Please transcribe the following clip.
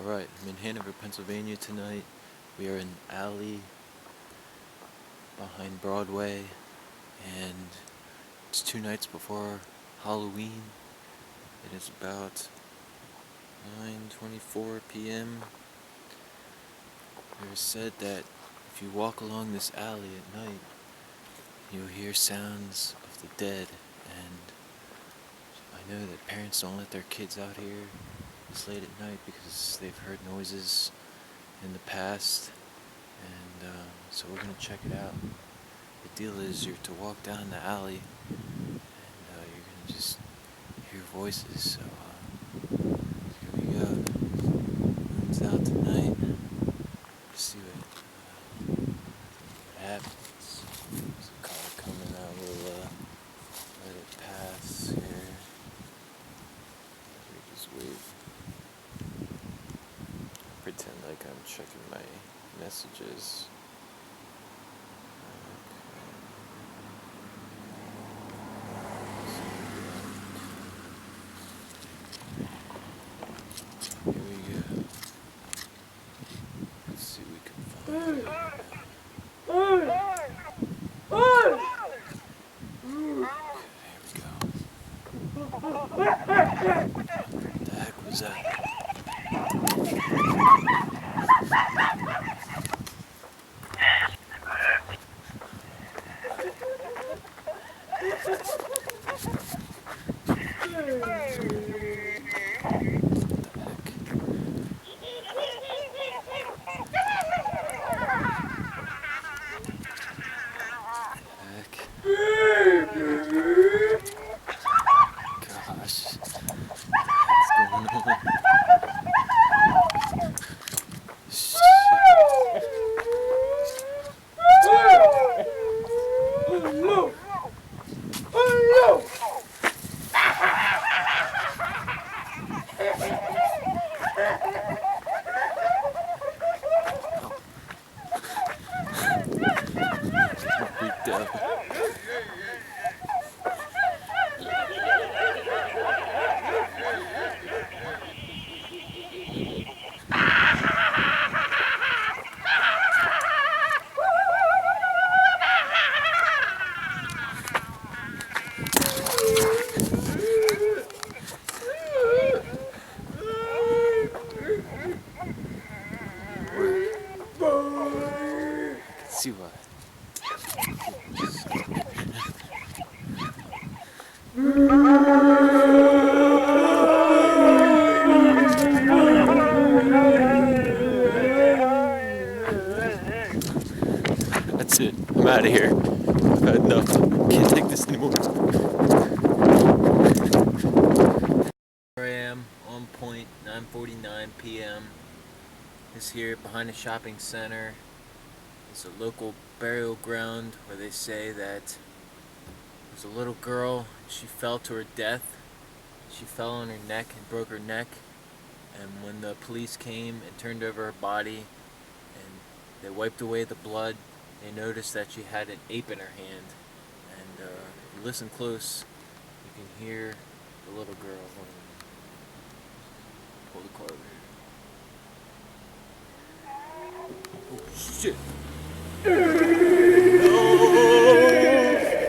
Alright, I'm in Hanover, Pennsylvania tonight. We are in an alley behind Broadway, and it's 2 nights before Halloween. It is about 9:24 p.m. It is said that if you walk along this alley at night, you'll hear sounds of the dead, and I know that parents don't let their kids out here this late at night because they've heard noises in the past, and so we're going to check it out. The deal is you're to walk down the alley, and you're going to just hear voices, so here we go. Moon's out tonight. Let's see what happens. There's a car coming out, we'll let it pass here. We just wait. Pretend like I'm checking my messages. Here we go. Let's see what we can find. What the heck was that? Gosh, what's going on? Shit. Freaked out. See what? That's it. I'm out of here. I've had enough. Can't take this anymore. Here I am, on point, 9:49 p.m. Is here behind a shopping center. It's a local burial ground where they say that there's a little girl. She fell to her death. She fell on her neck and broke her neck. And when the police came and turned over her body and they wiped away the blood, they noticed that she had an ape in her hand. And if you listen close, you can hear the little girl. Pull the car over here. Oh shit!